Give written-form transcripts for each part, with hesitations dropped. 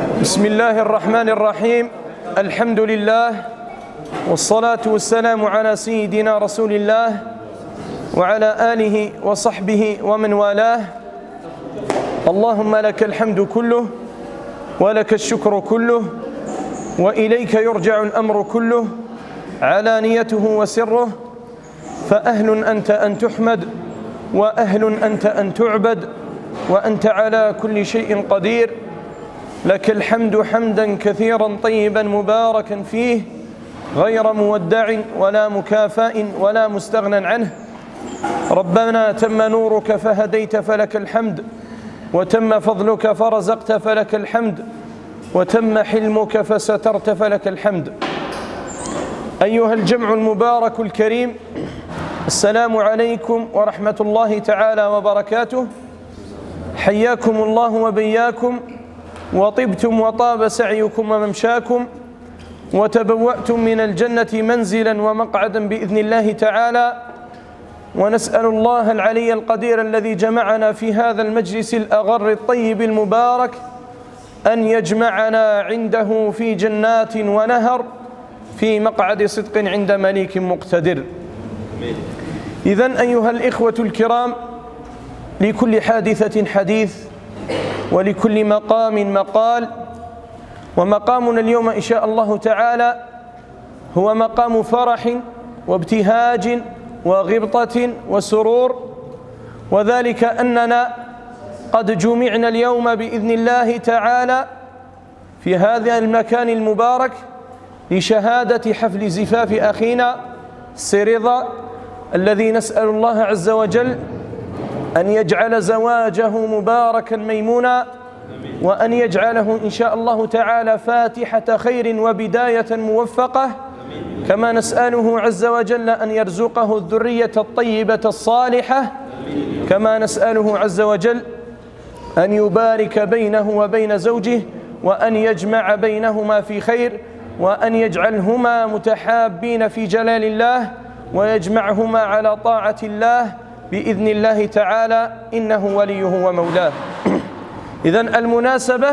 بسم الله الرحمن الرحيم. الحمد لله والصلاة والسلام على سيدنا رسول الله وعلى آله وصحبه ومن والاه. اللهم لك الحمد كله ولك الشكر كله وإليك يرجع الأمر كله علانيته وسره، فأهل أنت أن تحمد وأهل أنت أن تعبد وأنت على كل شيء قدير. لك الحمد حمدا كثيرا طيبا مباركا فيه غير مودع ولا مكافأ ولا مستغنى عنه. ربنا تم نورك فهديت فلك الحمد، وتم فضلك فرزقت فلك الحمد، وتم حلمك فسترت فلك الحمد. أيها الجمع المبارك الكريم، السلام عليكم ورحمة الله تعالى وبركاته. حياكم الله وبياكم، وطبتم وطاب سعيكم وممشاكم، وتبوأتم من الجنة منزلا ومقعدا بإذن الله تعالى. ونسأل الله العلي القدير الذي جمعنا في هذا المجلس الأغر الطيب المبارك أن يجمعنا عنده في جنات ونهر في مقعد صدق عند مليك مقتدر. إذن أيها الإخوة الكرام، لكل حادثة حديث ولكل مقام مقال، ومقامنا اليوم إن شاء الله تعالى هو مقام فرح وابتهاج وغبطة وسرور، وذلك أننا قد جمعنا اليوم بإذن الله تعالى في هذا المكان المبارك لشهادة حفل زفاف أخينا سريضة، الذي نسأل الله عز وجل أن يجعل زواجه مباركا ميمونا، وأن يجعله إن شاء الله تعالى فاتحة خير وبداية موفقة، كما نسأله عز وجل أن يرزقه الذرية الطيبة الصالحة، كما نسأله عز وجل أن يبارك بينه وبين زوجه، وأن يجمع بينهما في خير، وأن يجعلهما متحابين في جلال الله، ويجمعهما على طاعة الله بإذن الله تعالى، إنه وليه ومولاه. إذن المناسبة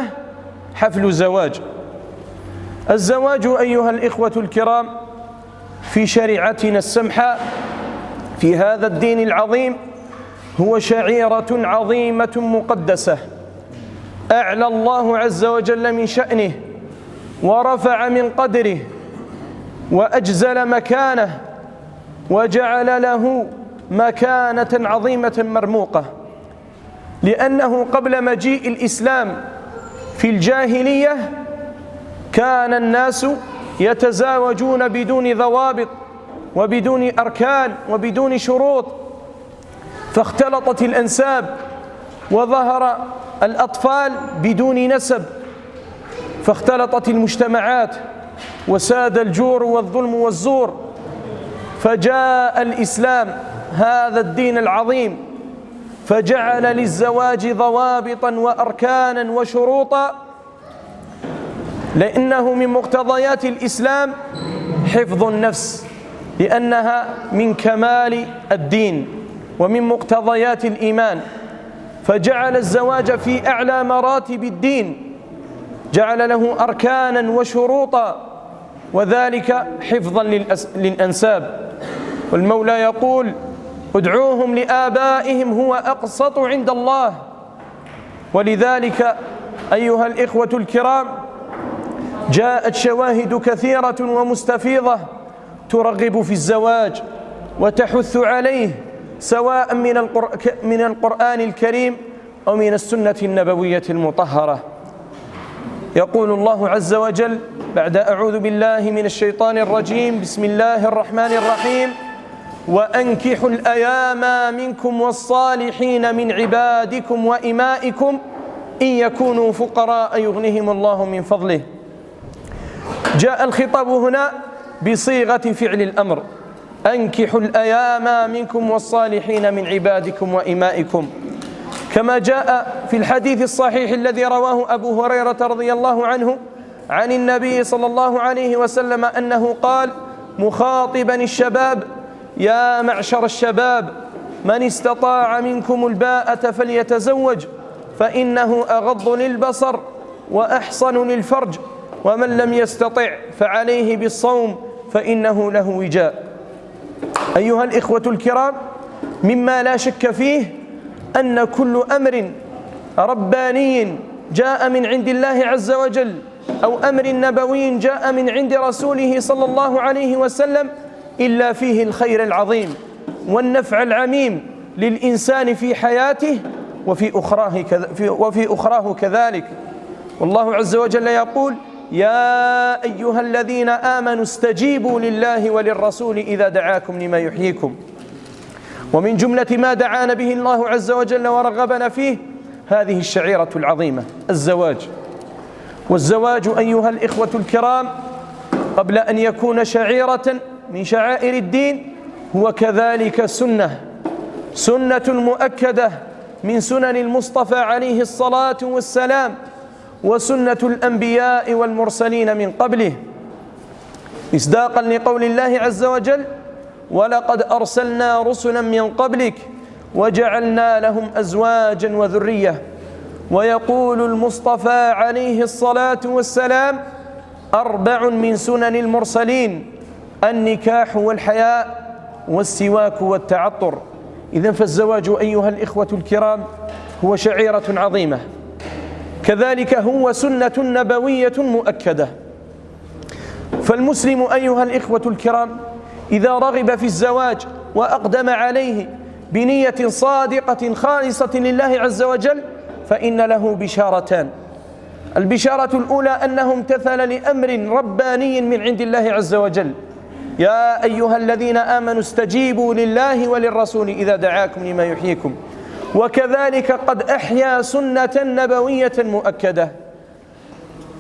حفل زواج. الزواج أيها الإخوة الكرام في شريعتنا السمحة في هذا الدين العظيم هو شعيرة عظيمة مقدسة أعلى الله عز وجل من شأنه ورفع من قدره وأجزل مكانه وجعل له مكانة عظيمة مرموقة، لأنه قبل مجيء الإسلام في الجاهلية كان الناس يتزاوجون بدون ضوابط وبدون أركان وبدون شروط، فاختلطت الأنساب وظهر الأطفال بدون نسب، فاختلطت المجتمعات وساد الجور والظلم والزور. فجاء الإسلام هذا الدين العظيم فجعل للزواج ضوابطا وأركانا وشروطا، لأنه من مقتضيات الإسلام حفظ النفس، لأنها من كمال الدين ومن مقتضيات الإيمان، فجعل الزواج في أعلى مراتب الدين، جعل له أركانا وشروطا، وذلك حفظا للأنساب. والمولى يقول: ادعوهم لآبائهم هو أقسط عند الله. ولذلك أيها الإخوة الكرام جاءت شواهد كثيرة ومستفيضة ترغب في الزواج وتحث عليه، سواء من القرآن الكريم أو من السنة النبوية المطهرة. يقول الله عز وجل بعد أعوذ بالله من الشيطان الرجيم: بسم الله الرحمن الرحيم: وأنكحوا الأيام منكم والصالحين من عبادكم وإمائكم إن يكونوا فقراء يغنهم الله من فضله. جاء الخطاب هنا بصيغة فعل الأمر: أنكحوا الأيام منكم والصالحين من عبادكم وإمائكم، كما جاء في الحديث الصحيح الذي رواه أبو هريرة رضي الله عنه عن النبي صلى الله عليه وسلم أنه قال مخاطبا الشباب: يا معشر الشباب، من استطاع منكم الباءة فليتزوج فإنه أغض للبصر وأحصن للفرج، ومن لم يستطع فعليه بالصوم فإنه له وجاء. أيها الإخوة الكرام، مما لا شك فيه أن كل أمر رباني جاء من عند الله عز وجل أو أمر نبوي جاء من عند رسوله صلى الله عليه وسلم إلا فيه الخير العظيم والنفع العميم للإنسان في حياته وفي أخراه كذلك. والله عز وجل يقول: يا أيها الذين آمنوا استجيبوا لله وللرسول إذا دعاكم لما يحييكم. ومن جملة ما دعانا به الله عز وجل ورغبنا فيه هذه الشعيرة العظيمة، الزواج. والزواج أيها الإخوة الكرام قبل أن يكون شعيرة من شعائر الدين هو كذلك سنة مؤكدة من سنن المصطفى عليه الصلاة والسلام، وسنة الأنبياء والمرسلين من قبله، مصداقا لقول الله عز وجل: ولقد أرسلنا رسلا من قبلك وجعلنا لهم أزواجا وذرية. ويقول المصطفى عليه الصلاة والسلام: 4 من سنن المرسلين: النكاح والحياء والسواك والتعطر. إذن فالزواج أيها الإخوة الكرام هو شعيرة عظيمة، كذلك هو سنة نبوية مؤكدة. فالمسلم أيها الإخوة الكرام إذا رغب في الزواج وأقدم عليه بنية صادقة خالصة لله عز وجل فإن له بشارتان. البشارة الأولى أنه امتثل لأمر رباني من عند الله عز وجل: يا أيها الذين آمنوا استجيبوا لله وللرسول إذا دعاكم لما يحييكم. وكذلك قد أحيا سنة نبوية مؤكدة،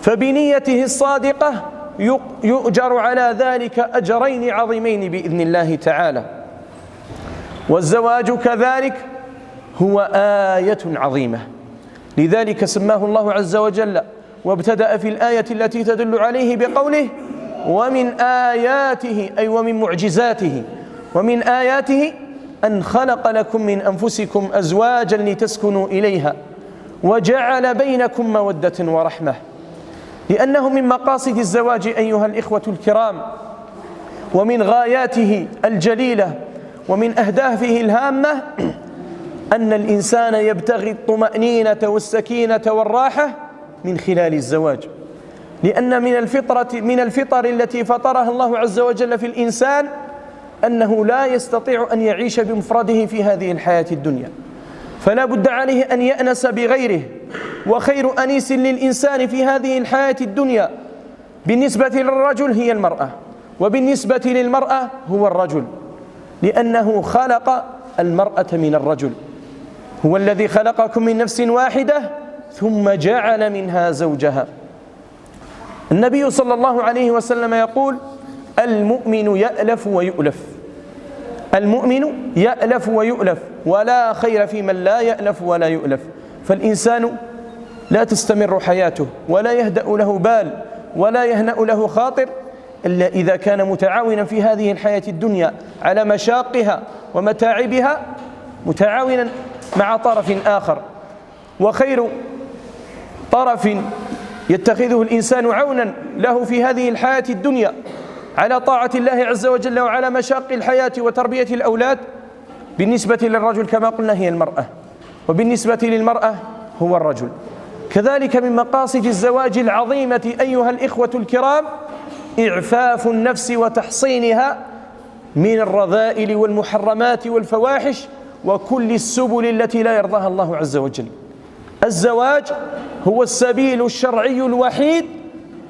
فبنيته الصادقة يؤجر على ذلك أجرين عظيمين بإذن الله تعالى. والزواج كذلك هو آية عظيمة، لذلك سماه الله عز وجل وابتدأ في الآية التي تدل عليه بقوله: ومن آياته، أي ومن معجزاته، ومن آياته أن خلق لكم من أنفسكم أزواجا لتسكنوا إليها وجعل بينكم مودة ورحمة. لأنه من مقاصد الزواج أيها الإخوة الكرام ومن غاياته الجليلة ومن أهدافه الهامة أن الإنسان يبتغي الطمأنينة والسكينة والراحة من خلال الزواج، لأن من الفطر التي فطرها الله عز وجل في الإنسان أنه لا يستطيع أن يعيش بمفرده في هذه الحياة الدنيا، فلا بد عليه أن يأنس بغيره. وخير أنيس للإنسان في هذه الحياة الدنيا بالنسبة للرجل هي المرأة، وبالنسبة للمرأة هو الرجل، لأنه خلق المرأة من الرجل. هو الذي خلقكم من نفس واحدة ثم جعل منها زوجها. النبي صلى الله عليه وسلم يقول: المؤمن يألف ويؤلف، المؤمن يألف ويؤلف، ولا خير في من لا يألف ولا يؤلف. فالإنسان لا تستمر حياته ولا يهدأ له بال ولا يهنأ له خاطر إلا إذا كان متعاونا في هذه الحياة الدنيا على مشاقها ومتاعبها، متعاونا مع طرف آخر. وخير طرف يتخذه الإنسان عونا له في هذه الحياة الدنيا على طاعة الله عز وجل وعلى مشاق الحياة وتربية الأولاد بالنسبة للرجل كما قلنا هي المرأة، وبالنسبة للمرأة هو الرجل. كذلك من مقاصد الزواج العظيمة أيها الإخوة الكرام إعفاف النفس وتحصينها من الرذائل والمحرمات والفواحش وكل السبل التي لا يرضاها الله عز وجل. الزواج هو السبيل الشرعي الوحيد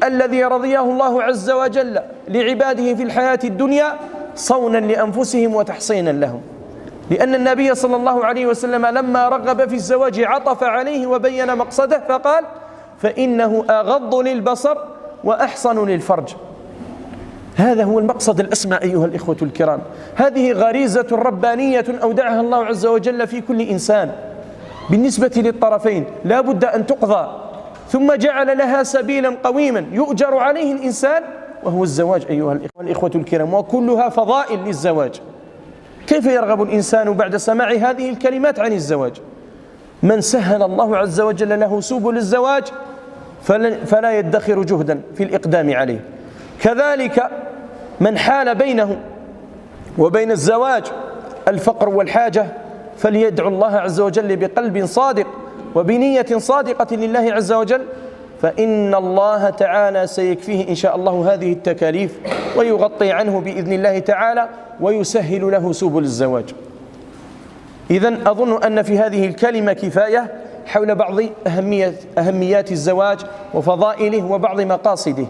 الذي رضيه الله عز وجل لعباده في الحياة الدنيا صونا لأنفسهم وتحصينا لهم، لأن النبي صلى الله عليه وسلم لما رغب في الزواج عطف عليه وبين مقصده فقال: فإنه أغض للبصر وأحصن للفرج. هذا هو المقصد الأسمى أيها الإخوة الكرام. هذه غريزة ربانية أودعها الله عز وجل في كل إنسان بالنسبة للطرفين لا بد أن تقضى، ثم جعل لها سبيلا قويما يؤجر عليه الإنسان وهو الزواج أيها الإخوة الكرام، وكلها فضائل للزواج. كيف يرغب الإنسان بعد سماع هذه الكلمات عن الزواج؟ من سهل الله عز وجل له سبل الزواج فلا يدخر جهدا في الإقدام عليه. كذلك من حال بينه وبين الزواج الفقر والحاجة فليدعو الله عز وجل بقلب صادق وبنية صادقة لله عز وجل، فإن الله تعالى سيكفيه إن شاء الله هذه التكاليف ويغطي عنه بإذن الله تعالى ويسهل له سبل الزواج. إذن أظن أن في هذه الكلمة كفاية حول بعض أهميات الزواج وفضائله وبعض مقاصده،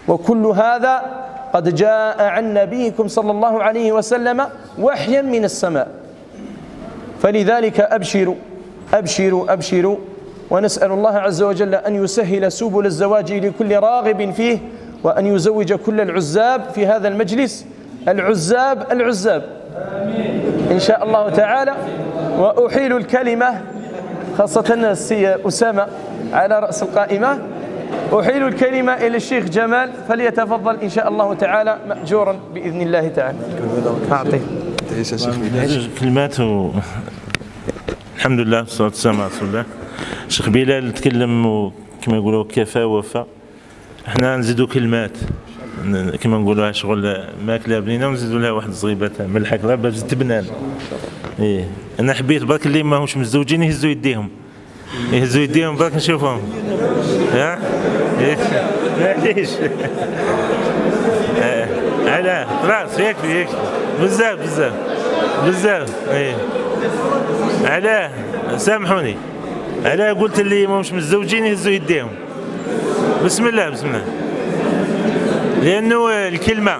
وكل هذا قد جاء عن نبيكم صلى الله عليه وسلم وحيا من السماء. فلذلك أبشروا أبشروا أبشروا، ونسأل الله عز وجل أن يسهل سبل الزواج لكل راغب فيه، وأن يزوج كل العزاب في هذا المجلس العزاب إن شاء الله تعالى. وأحيل الكلمة خاصة السي أسامة على رأس القائمة، أحيل الكلمة إلى الشيخ جمال فليتفضل إن شاء الله تعالى مأجورا بإذن الله تعالى. أعطيه كلمات. الحمد لله والصلاة والسلام على رسول الله. الشيخ بلال تكلم كما يقولوا كفى وفى، احنا نزيدوا كلمات كما نقولوها شغل ماكله بنينه ونزيدوا لها واحد صغيبه ملح هكذا باش تبنان. ايه انا حبيت برك اللي ماهوش متزوجين يهزوا يديهم برك نشوفهم. ها معليش علاه خلاص يكفي بزاف. ايه علاه سامحوني، علاه قلت اللي ماهوش متزوجين يهزوا يديهم. بسم الله لأنه الكلمة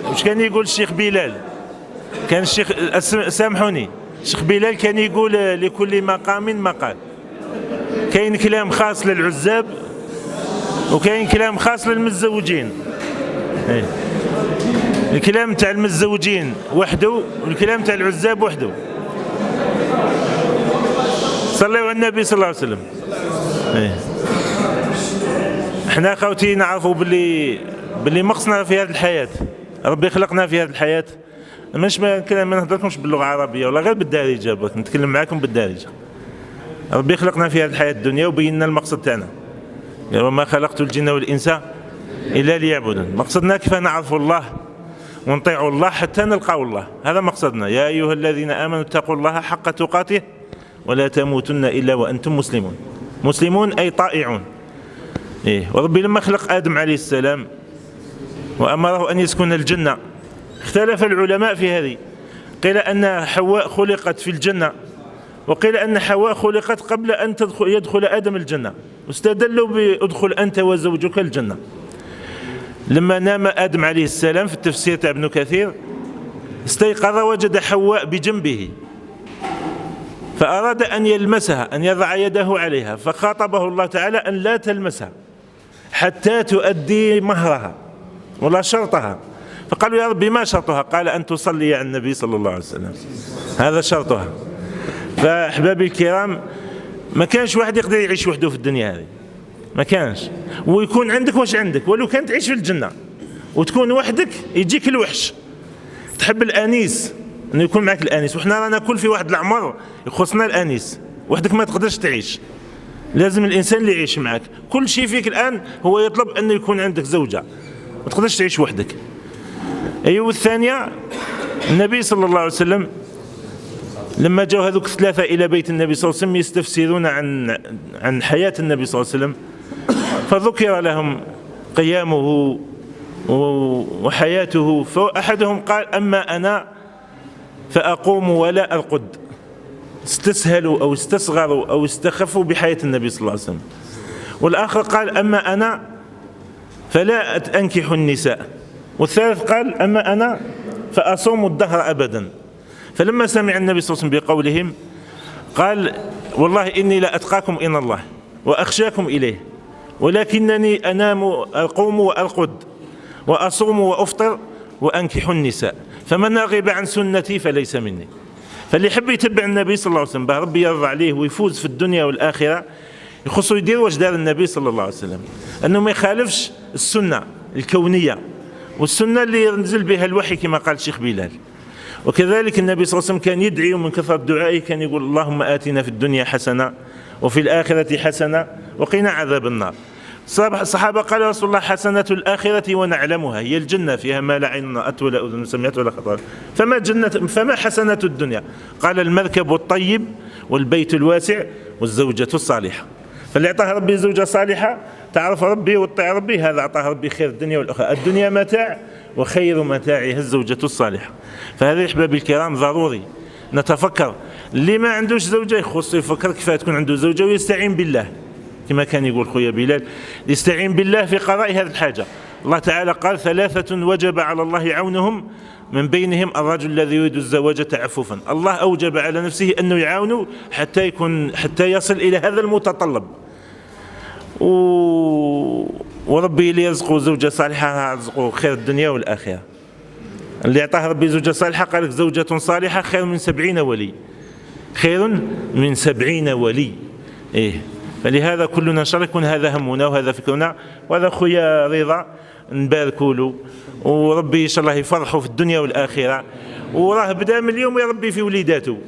واش كان يقول الشيخ بلال، كان الشيخ سامحوني الشيخ بلال كان يقول لكل مقام مقال. كاين كلام خاص للعزاب وكاين كلام خاص للمتزوجين. الكلام تاع المتزوجين وحده والكلام تاع العزاب وحده. صلوا على النبي صلى الله عليه وسلم. احنا خوتي نعرفوا باللي مقصنا في هذه الحياة، ربي خلقنا في هذه الحياة. مش ما نهضركمش باللغة العربية ولا غير بالدارجة، بغيت نتكلم معاكم بالدارجة. ربي خلقنا في هذه الحياة الدنيا وبينا المقصد تاعنا، وما خلقت الجن والإنس إلا ليعبدون. مقصدنا كيف نعرفوا الله ونطيعوا الله حتى نلقاو الله، هذا مقصدنا. يا أيها الذين آمنوا اتقوا الله حق تقاته ولا تموتن إلا وأنتم مسلمون أي طائعون. وربي لما خلق آدم عليه السلام وأمره أن يسكن الجنة، اختلف العلماء في هذه. قيل أن حواء خلقت في الجنة، وقيل أن حواء خلقت قبل أن يدخل آدم الجنة، واستدلوا بأدخل أنت وزوجك الجنة. لما نام آدم عليه السلام في التفسير تاع ابن كثير استيقظ وجد حواء بجنبه، فأراد أن يلمسها، أن يضع يده عليها، فخاطبه الله تعالى أن لا تلمسها حتى تؤدي مهرها ولا شرطها. فقالوا يا ربي ما شرطها؟ قال أن تصلي على النبي صلى الله عليه وسلم، هذا شرطها. فأحبابي الكرام، ما كانش واحد يقدر يعيش وحده في الدنيا هذه، ما كانش. ويكون عندك واش عندك، ولو كان تعيش في الجنة وتكون وحدك يجيك الوحش. تحب الأنيس، أنه يكون معك الأنيس، وإحنا رانا كل في واحد العمر يخصنا الأنيس. وحدك ما تقدرش تعيش، لازم الإنسان اللي يعيش معك. كل شيء فيك الآن هو يطلب أنه يكون عندك زوجة، ما تقدرش تعيش وحدك. أيوة. الثانية، النبي صلى الله عليه وسلم لما جاءوا هذوك الثلاثة إلى بيت النبي صلى الله عليه وسلم يستفسرون عن حياة النبي صلى الله عليه وسلم، فذكر لهم قيامه وحياته. فأحدهم قال أما أنا فأقوم ولا أرقد. استسهلوا أو استصغروا أو استخفوا بحياة النبي صلى الله عليه وسلم. والآخر قال أما أنا فلا أنكح النساء. والثالث قال أما أنا فأصوم الدهر أبدا. فلما سمع النبي صلى الله عليه وسلم بقولهم قال والله إني لا أتقاكم إلى الله وأخشاكم إليه، ولكنني أنام أقوم وأرقد وأصوم وأفطر وأنكح النساء، فمن رغب عن سنتي فليس مني. فاللي يحب يتبع النبي صلى الله عليه وسلم ربي يرضى عليه ويفوز في الدنيا والآخرة، يخصو يدير واش دار النبي صلى الله عليه وسلم، أنه ما يخالفش السنة الكونية والسنة اللي ينزل بها الوحي كما قال الشيخ بلال. وكذلك النبي صلى الله عليه وسلم كان يدعي، ومن كثرة دعائه كان يقول اللهم آتنا في الدنيا حسنة وفي الآخرة حسنة وقنا عذاب النار. الصحابة قال رسول الله: حسنة الآخرة ونعلمها، هي الجنة فيها ما لا عين رأت ولا أذن سمعت ولا خطر. فما حسنة الدنيا؟ قال: المركب الطيب والبيت الواسع والزوجة الصالحة. فاللي أعطاه ربي زوجة صالحة تعرف ربي وتطيع ربي، هذا أعطاه ربي خير الدنيا والآخرة. الدنيا متاع وخير متاعها الزوجة الصالحة. فهذا يا أحبابي الكرام ضروري نتفكر. اللي ما عندوش زوجة يخص يفكر كيف تكون عنده زوجة ويستعين بالله، كما كان يقول خويا بلال، يستعين بالله في قضاء هذه الحاجة. الله تعالى قال: 3 وجب على الله عونهم، من بينهم الرجل الذي يريد الزواج تعففا. الله أوجب على نفسه أنه يعاونه حتى يصل إلى هذا المتطلب. وربي اللي يرزقه زوجة صالحة يرزقه خير الدنيا والآخرة. اللي أعطاه ربي زوجة صالحة قال لك: زوجة صالحة خير من 70 ولي، خير من 70 ولي. فلهذا كلنا إن شاء الله يكون هذا همنا وهذا فكرنا. وهذا خويا رضا نباركوا له، وربي إن شاء الله يفرحوا في الدنيا والآخرة. وراه بدا من اليوم يا ربي في وليداته،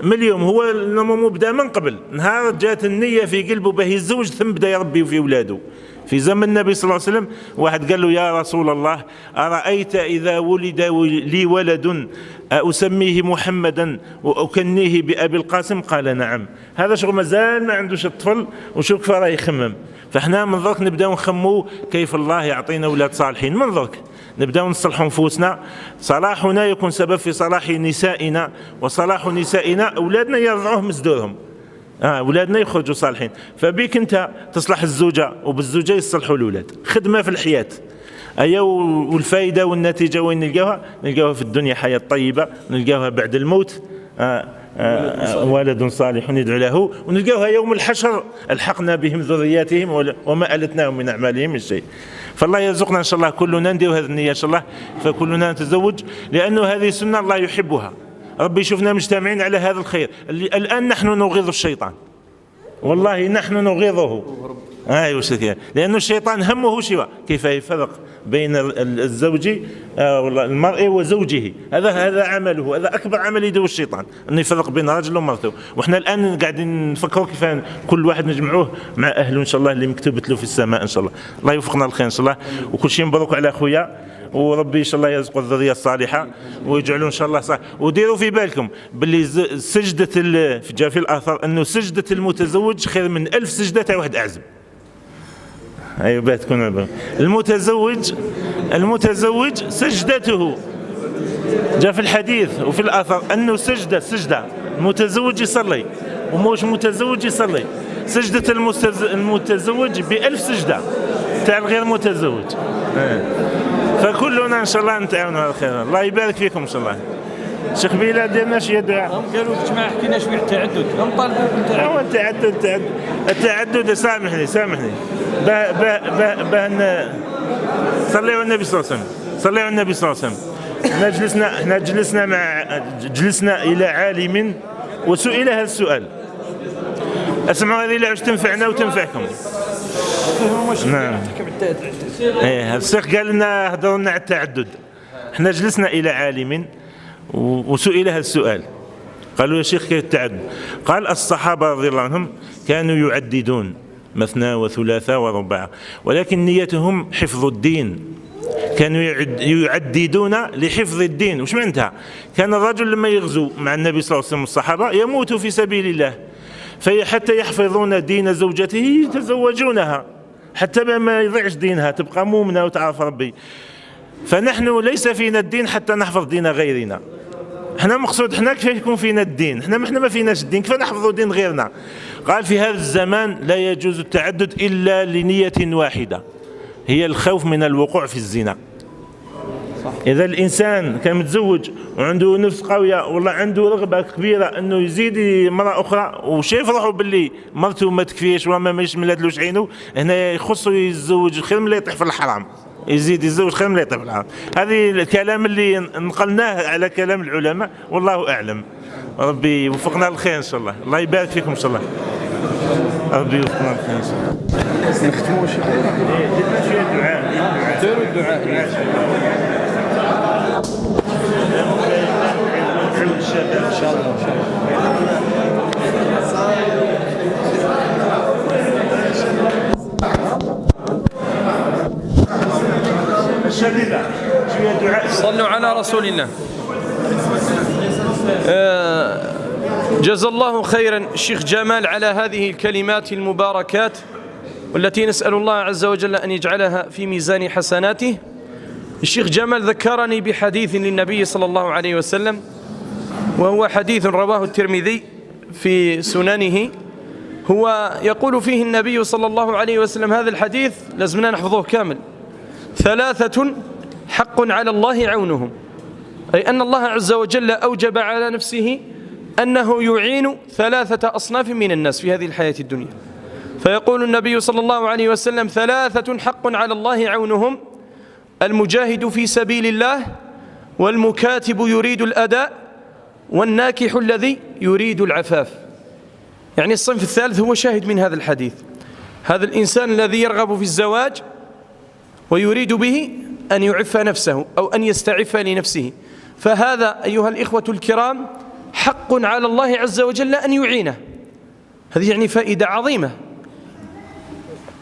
من اليوم هو المهم بدا من قبل، نهار جات النية في قلبه به يتزوج ثم بدا يربي في أولاده. في زمن النبي صلى الله عليه وسلم واحد قال له: يا رسول الله، أرأيت إذا ولد لي ولد أسميه محمدا وأكنيه بأبي القاسم؟ قال: نعم. هذا شغل مازال ما عندوش الطفل وشوف راه يخمم. فاحنا من ذلك نبداو نخمو كيف الله يعطينا أولاد صالحين. من ذلك نبداو نصلحوا نفوسنا. صلاحنا يكون سبب في صلاح نسائنا، وصلاح نسائنا أولادنا يرضعوهم مسدورهم، أولادنا يخرجوا صالحين. فبيك أنت تصلح الزوجة وبالزوجة يصلحوا الأولاد. خدمة في الحياة والفائدة والنتيجة وين نلقاها؟ نلقاها في الدنيا حياة طيبة، نلقاها بعد الموت ولد صالح ندعو له، ونلقاها يوم الحشر الحقنا بهم ذرياتهم وما ألتناهم من أعمالهم من شيء. فالله يرزقنا إن شاء الله كلنا ندير هذه النية إن شاء الله، فكلنا نتزوج، لأنه هذه سنة الله يحبها. ربي يشوفنا مجتمعين على هذا الخير. الآن نحن نغيظ الشيطان، والله نحن نغيظه. لأن الشيطان همه شوى كيف يفرق بين الزوج المرء وزوجه. هذا عمله، هذا أكبر عمل يدور الشيطان، أنه يفرق بين رجل ومرته. وإحنا الآن قاعدين نفكروا كيف كل واحد نجمعوه مع أهله إن شاء الله اللي مكتوبت له في السماء إن شاء الله. الله يوفقنا الخير إن شاء الله، وكل شيء مبروك على أخويا، وربي إن شاء الله يرزق الذرية الصالحة ويجعلوا إن شاء الله صح. وديروا في بالكم باللي سجدة جاء في الآثار أنه سجدة المتزوج خير من 1000 سجدة تاع واحد أعزب. أيوة باه تكون المتزوج سجدته جاء في الحديث وفي الآثار أنه سجدة المتزوج يصلي وموش متزوج يصلي. سجدة المتزوج ب1000 سجدة تاع الغير متزوج. فكلنا إن شاء الله نتعاونوا على الخير. الله يبارك فيكم إن شاء الله. شيخ بيلا ديرنا شي دعاء. قالوا لك ما حكينا شويه التعدد، هم طالبوا التعدد. سامحني صلي على النبي صلى الله عليه وسلم. صلي على النبي صلى الله عليه وسلم. احنا جلسنا الى عالم وسئل هذا السؤال. اسمعوا هذه اللي تنفعنا وتنفعكم. نعم. الشيخ قال لنا هضروا لنا على التعدد. احنا جلسنا الى عالم وسئل هذا السؤال، قالوا: يا شيخ كيف التعدد؟ قال: الصحابة رضي الله عنهم كانوا يعددون مثنى وثلاثة ورباع، ولكن نيتهم حفظ الدين. كانوا يعددون لحفظ الدين. وش معناتها؟ كان الرجل لما يغزو مع النبي صلى الله عليه وسلم الصحابة يموت في سبيل الله، فحتى يحفظون دين زوجته يتزوجونها حتى ما يضيعش دينها، تبقى مؤمنة وتعرف ربي. فنحن ليس فينا الدين حتى نحفظ دين غيرنا. احنا مقصود احنا كيف يكون فينا الدين؟ احنا ما فيناش الدين، كيف نحفظوا دين غيرنا؟ قال: في هذا الزمان لا يجوز التعدد إلا لنية واحدة، هي الخوف من الوقوع في الزنا. إذا الإنسان كان متزوج وعنده نفس قوية والله عنده رغبة كبيرة أنه يزيد مرة أخرى وشايف روحه باللي مرته ما تكفيش وما مش ملاتلوش عينه، هنا يخصه يتزوج خير من لا يطيح في الحرام، يزيد يتزوج خير من لا يطيح في الحرام. هذه الكلام اللي نقلناه على كلام العلماء والله أعلم. ربي يوفقنا الخير إن شاء الله. الله يبارك فيكم إن شاء الله. ربي يوفقنا الخير إن شاء الله. نختموا شي دعاء. ديروا الدعاء. إن شاء الله. متشرده شويه دعاء. صلوا على رسول الله. جزا الله خيرا الشيخ جمال على هذه الكلمات المباركات، والتي نسأل الله عز وجل أن يجعلها في ميزان حسناته. الشيخ جمال ذكرني بحديث للنبي صلى الله عليه وسلم، وهو حديث رواه الترمذي في سننه. هو يقول فيه النبي صلى الله عليه وسلم هذا الحديث لازمنا نحفظه كامل: 3 حق على الله عونهم، أي أن الله عز وجل أوجب على نفسه أنه يعين 3 أصناف من الناس في هذه الحياة الدنيا. فيقول النبي صلى الله عليه وسلم: 3 حق على الله عونهم: المجاهد في سبيل الله، والمكاتب يريد الأداء، والناكح الذي يريد العفاف. يعني الصنف الثالث هو شاهد من هذا الحديث، هذا الإنسان الذي يرغب في الزواج ويريد به أن يعف نفسه أو أن يستعف لنفسه، فهذا أيها الإخوة الكرام حق على الله عز وجل أن يعينه. هذه يعني فائدة عظيمة.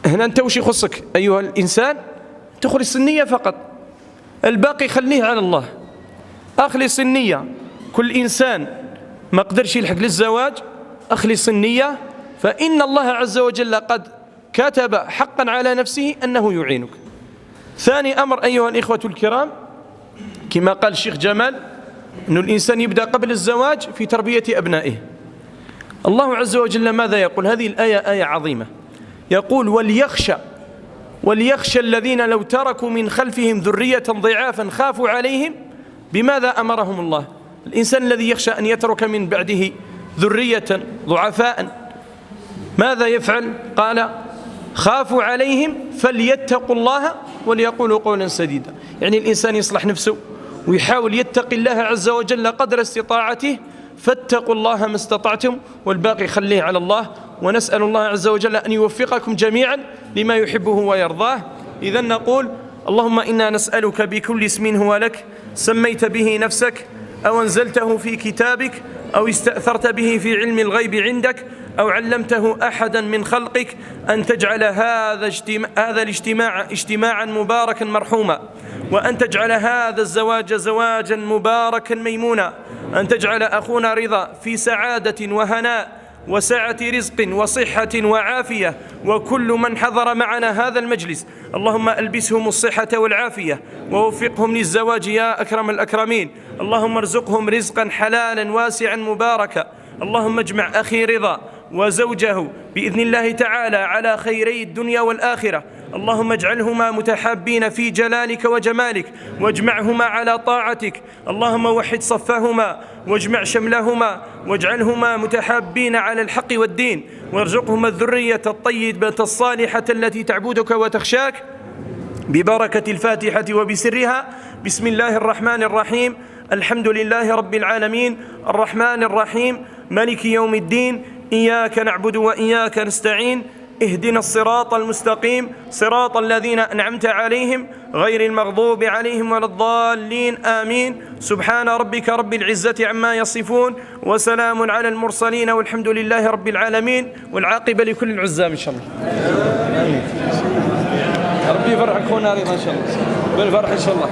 هنا أنت وش يخصك أيها الإنسان؟ تخلص النية فقط، الباقي خليه على الله. أخلص النية. كل إنسان ما قدرش يلحق للزواج أخلص النية، فإن الله عز وجل قد كتب حقا على نفسه أنه يعينك. ثاني أمر أيها الإخوة الكرام، كما قال الشيخ جمال، أن الإنسان يبدأ قبل الزواج في تربية أبنائه. الله عز وجل ماذا يقول؟ هذه الآية آية عظيمة، يقول: وليخشى الذين لو تركوا من خلفهم ذرية ضعافا خافوا عليهم. بماذا أمرهم الله؟ الإنسان الذي يخشى أن يترك من بعده ذرية ضعفاء ماذا يفعل؟ قال: خافوا عليهم فليتقوا الله وليقولوا قولا سديدا. يعني الإنسان يصلح نفسه ويحاول يتقي الله عز وجل قدر استطاعته، فاتقوا الله ما استطعتم، والباقي خليه على الله. ونسأل الله عز وجل أن يوفقكم جميعا لما يحبه ويرضاه. إذن نقول: اللهم إنا نسألك بكل اسم هو لك سميت به نفسك أو أنزلته في كتابك أو استأثرت به في علم الغيب عندك أو علمته أحدا من خلقك أن تجعل هذا الاجتماع اجتماعا مباركا مرحوما، وأن تجعل هذا الزواج زواجا مباركا ميمونا، أن تجعل أخونا رضا في سعادة وهناء وسعة رزق وصحة وعافية، وكل من حضر معنا هذا المجلس اللهم ألبسهم الصحة والعافية ووفقهم للزواج يا أكرم الأكرمين. اللهم ارزقهم رزقا حلالا واسعا مباركا. اللهم اجمع أخي رضا وزوجه بإذن الله تعالى على خيري الدنيا والآخرة. اللهم اجعلهما متحابين في جلالك وجمالك، واجمعهما على طاعتك. اللهم وحد صفهما واجمع شملهما، واجعلهما متحابين على الحق والدين، وارزقهما الذرية الطيبة الصالحة التي تعبدك وتخشاك، ببركة الفاتحة وبسرها. بسم الله الرحمن الرحيم. الحمد لله رب العالمين، الرحمن الرحيم، مالك يوم الدين، إياك نعبد وإياك نستعين، اهدنا الصراط المستقيم، صراط الذين أنعمت عليهم غير المغضوب عليهم ولا الضالين، آمين. سبحان ربك رب العزة عما يصفون، وسلام على المرسلين، والحمد لله رب العالمين، والعاقبة لكل العزام إن شاء الله. آمين. ربي يفرح أخونا رضا إن شاء الله بالفرح إن شاء الله.